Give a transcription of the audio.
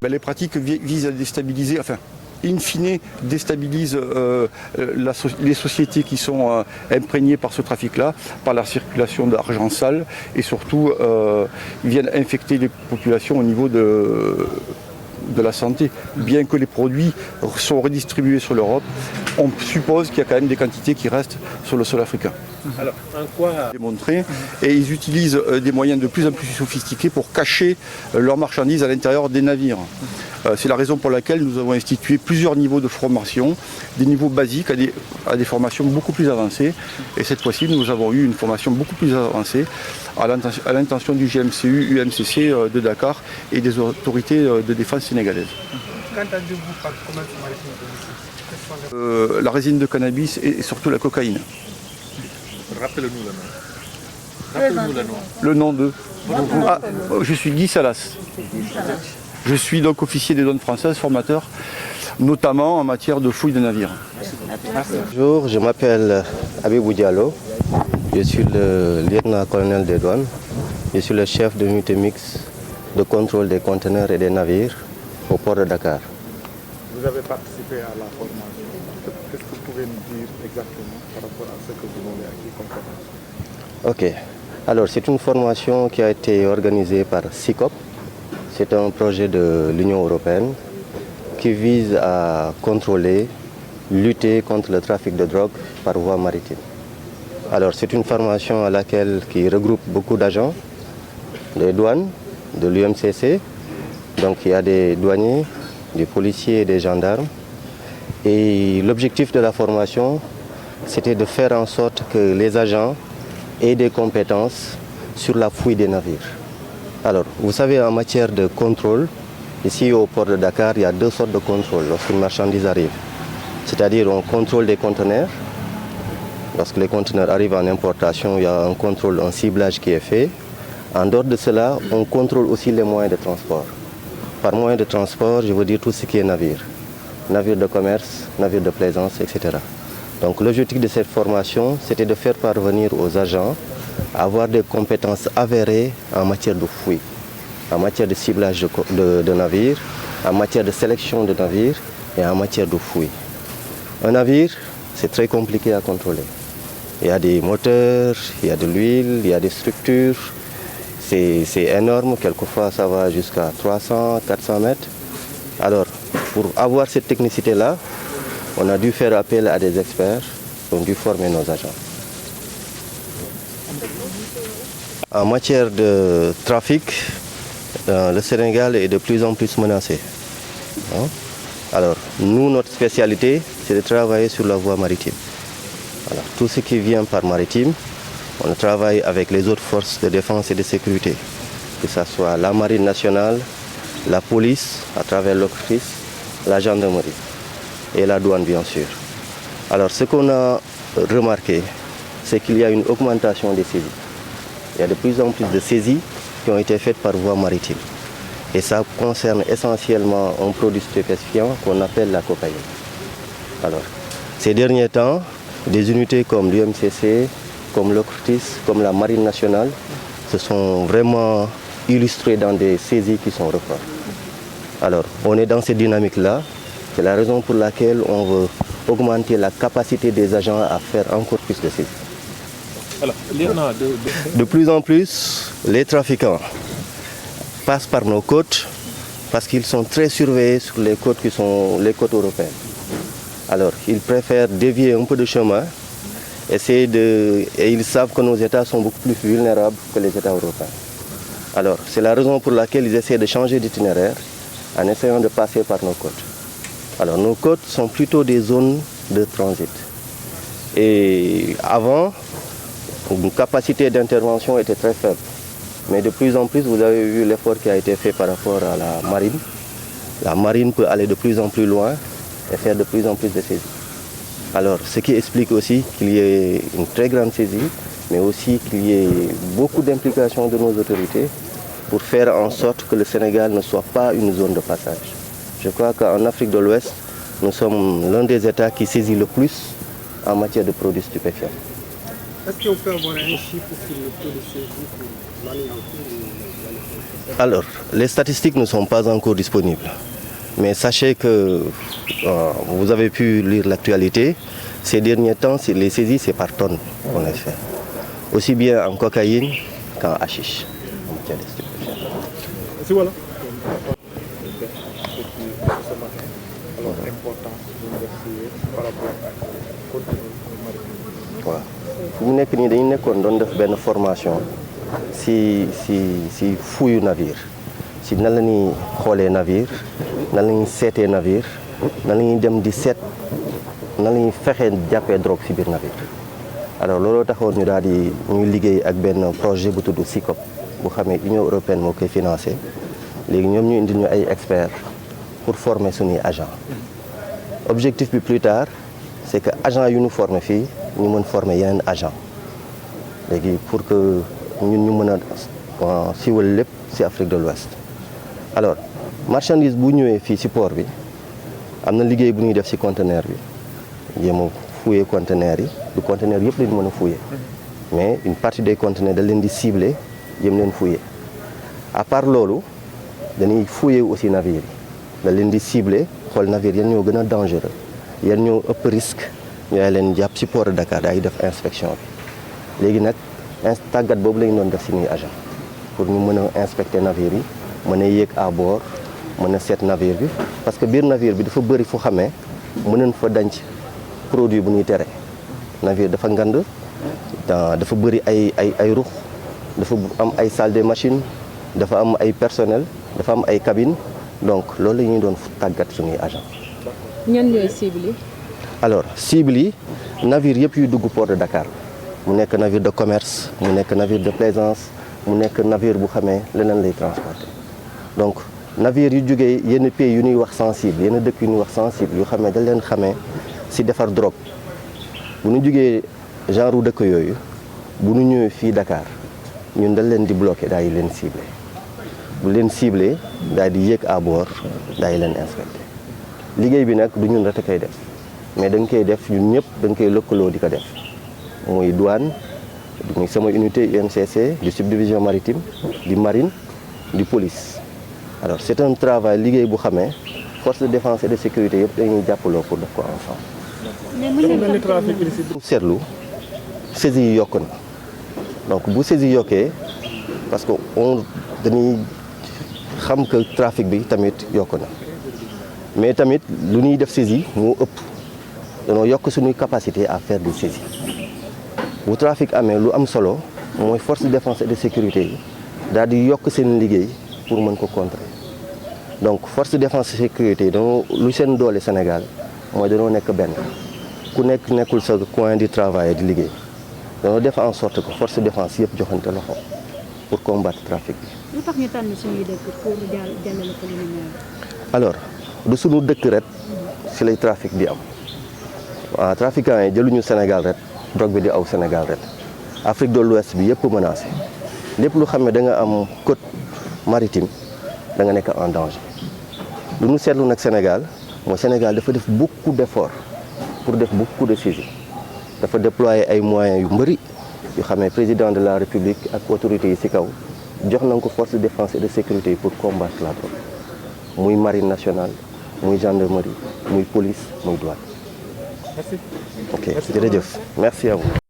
Les pratiques visent à déstabiliser, enfin, in fine, déstabilisent les sociétés qui sont imprégnées par ce trafic-là, par la circulation d'argent sale, et surtout viennent infecter les populations au niveau de la santé. Bien que les produits sont redistribués sur l'Europe, on suppose qu'il y a quand même des quantités qui restent sur le sol africain. Alors, en quoi Démontré, et ils utilisent des moyens de plus en plus sophistiqués pour cacher leurs marchandises à l'intérieur des navires. C'est la raison pour laquelle nous avons institué plusieurs niveaux de formation, des niveaux basiques à des formations beaucoup plus avancées. Et cette fois-ci, nous avons eu une formation beaucoup plus avancée à l'intention du GMCU, UMCC de Dakar et des autorités de défense sénégalaises. Qu'entendez-vous par commerce maritime ? La résine de cannabis et surtout la cocaïne. Rappelez-nous le nom. Rappelez-nous le nom. Le nom de... je suis Guy Salas. Je suis donc officier des douanes françaises, formateur, notamment en matière de fouilles de navires. Bonjour, je m'appelle Abibou Diallo. Je suis le lieutenant-colonel des douanes. Je suis le chef de l'unité mixte de contrôle des conteneurs et des navires au port de Dakar. Vous avez participé à la formation. Qu'est-ce que vous pouvez nous dire exactement par rapport à ce que vous avez acquis comme formation? Ok. Alors, c'est une formation qui a été organisée par SICOP. C'est un projet de l'Union européenne qui vise à contrôler, lutter contre le trafic de drogue par voie maritime. Alors, c'est une formation qui regroupe beaucoup d'agents, des douanes, de l'UMCC. Donc, il y a des douaniers, des policiers et des gendarmes. Et l'objectif de la formation, c'était de faire en sorte que les agents aient des compétences sur la fouille des navires. Alors, vous savez, en matière de contrôle, ici au port de Dakar, il y a deux sortes de contrôle lorsqu'une marchandise arrive. C'est-à-dire, on contrôle des conteneurs. Lorsque les conteneurs arrivent en importation, il y a un contrôle, un ciblage qui est fait. En dehors de cela, on contrôle aussi les moyens de transport. Par moyen de transport, je veux dire tout ce qui est navire. Navire de commerce, navire de plaisance, etc. Donc l'objectif de cette formation, c'était de faire parvenir aux agents à avoir des compétences avérées en matière de fouille, en matière de ciblage de navires, en matière de sélection de navires et en matière de fouille. Un navire, c'est très compliqué à contrôler. Il y a des moteurs, il y a de l'huile, il y a des structures. C'est énorme, quelquefois ça va jusqu'à 300, 400 mètres. Alors, pour avoir cette technicité-là, on a dû faire appel à des experts qui ont dû former nos agents. En matière de trafic, le Sénégal est de plus en plus menacé. Alors, nous, notre spécialité, c'est de travailler sur la voie maritime. Alors, tout ce qui vient par maritime, on travaille avec les autres forces de défense et de sécurité, que ce soit la marine nationale, la police, à travers l'OCRTIS, la gendarmerie et la douane, bien sûr. Alors, ce qu'on a remarqué, c'est qu'il y a une augmentation des saisies. Il y a de plus en plus de saisies qui ont été faites par voie maritime. Et ça concerne essentiellement un produit stupéfiant qu'on appelle la cocaïne. Alors, ces derniers temps, des unités comme l'UMCC, comme l'OCRTIS, comme la Marine nationale, se sont vraiment illustrées dans des saisies qui sont records. Alors, on est dans cette dynamique-là. C'est la raison pour laquelle on veut augmenter la capacité des agents à faire encore plus de saisies. Alors, De plus en plus, les trafiquants passent par nos côtes parce qu'ils sont très surveillés sur les côtes qui sont les côtes européennes. Alors, ils préfèrent dévier un peu de chemin, et ils savent que nos États sont beaucoup plus vulnérables que les États européens. Alors, c'est la raison pour laquelle ils essaient de changer d'itinéraire en essayant de passer par nos côtes. Alors, nos côtes sont plutôt des zones de transit. Et avant, une capacité d'intervention était très faible. Mais de plus en plus, vous avez vu l'effort qui a été fait par rapport à la marine. La marine peut aller de plus en plus loin et faire de plus en plus de saisies. Alors, ce qui explique aussi qu'il y ait une très grande saisie, mais aussi qu'il y ait beaucoup d'implications de nos autorités pour faire en sorte que le Sénégal ne soit pas une zone de passage. Je crois qu'en Afrique de l'Ouest, nous sommes l'un des États qui saisit le plus en matière de produits stupéfiants. Est-ce qu'on peut avoir un chiffre sur le taux de saisie Alors, les statistiques ne sont pas encore disponibles. Mais sachez que vous avez pu lire l'actualité. Ces derniers temps, les saisies, c'est par tonnes qu'on les fait. Aussi bien en cocaïne qu'en hashish. En matière de stupéfiants. Si voilà. Alors, l'importance d'investir par rapport à contenu maritime. Waaw fu mu nekk nii dañu nekkoon doon def benn formation si fuuyu navire si nan la ñuy xoolee navire nan la ñuy seetee navire nan la ñuy dem di seet nan la ñuy fexee jàppee drogue si biir navire. alors looloo taxoon ñu daal di ñuy liggéey ak benn projet bu tudd SICOP bu xamee Union européenne moo koy financé léegi ñoom ñu indi ñu ay experts pour former suñuy agent objectif bi plus tard c'est que agent yu ñu formé fii ñu mën former yeneen agent léegi pour que ñun ñu mën a siiwal lépp ci Afrique de l'Ouest alors marchandise bu ñëwee fii ci port bi am na liggéey bu ñuy def ci conteneur bi jéem a fouiller conteneur yi du conteneur yëpp lañu mën a fouiller mais une partie des conteneurs da leen di cibler jéem leen fouiller à part loolu dañuy fouiller aussi navire yi da leen di cibler xool navire yan ñoo gën a dangereux yan ñoo ëpp risque ñooy leen jàpp ci port de Dakar daay def inspection bi léegi nag tàggat boobu lañu doon def ci ñuy agent pour ñu mën a inspecter navire yi mën a yéeg à bord mën a seet navire bi parce que biir navire bi dafa bëri fu xamee mën nañ fa denc produit bu ñuy tere navire dafa ngand dafa bëri ay rux dafa am ay salle de machine dafa am ay personnel dafa am ay cabine donc loolu la ñuy doon tàggat suñuy agent ñan ñooy cible yi. alors cible yi navire yëpp yuy dugg port de Dakar mu nekk navire de commerce mu nekk navire de plaisance mu nekk navire bu xamee leneen lay transporter donc navire yu jógee yenn pays yu ñuy wax sensible yenn dëkk yu ñuy wax sensible yu xamee dañ leen xamee ci defar drogue bu ñu jógee genre dëkk yooyu bu ñu ñëwee fii Dakar ñun dañ leen di bloquer daal di leen ciblé bu leen ciblé daal di yéeg à bord daal di leen inspecté liggéey bi nag du ñun rek a koy def mais dañ koy def ñun ñëpp dañ koy lëkkaloo di ko def muy douane muy sama unité UNCC di subdivision maritime di marine di police alors c'est un travail liggéey bu xamee force de défense et de sécurité yëpp dañuy jàppaloo pour def ko ensemble. seetlu saisie yi yokk na donc bu saisie yokkee parce que dañuy xam que trafic bi tamit yokk na mais tamit lu ñuy def saisie moo ëpp dañoo yokk suñuy capacité à faire des saisies bu trafic amee lu am solo mooy force de défense et de sécurité yi daal di yokk seen liggéey pour mën ko contrer donc force de défense et sécurité yi dañoo lu seen doole Sénégal mooy dañoo nekk benn ku nekk nekkul sa coin di travail di liggéey dañoo def en sorte que force de défense yëpp joxante loxo pour combattre trafic bi. lu tax ñu tànn suñuy dëkk pour jàllale ko lu ñu ñëw. alors du suñu dëkk ret si lay trafic di am waaw trafiquants yi jëluñu Sénégal ret drogue bi di aw Sénégal ret Afrique de l'Ouest bi yëpp menacé lépp lu xam ne da nga am côte maritime da nga nekk en danger lu ñu seetlu nag Sénégal mooy Sénégal dafa def beaucoup d'efforts pour def beaucoup de saisies dafa déployer ay moyens yu mbëri yu xam ne président de la République ak autorités yi ci kaw jox nañ ko force de défense et de sécurité pour combattre la drogue muy marine nationale muy gendarmerie muy police muy douane. Merci. ok jërëjëf merci à vous.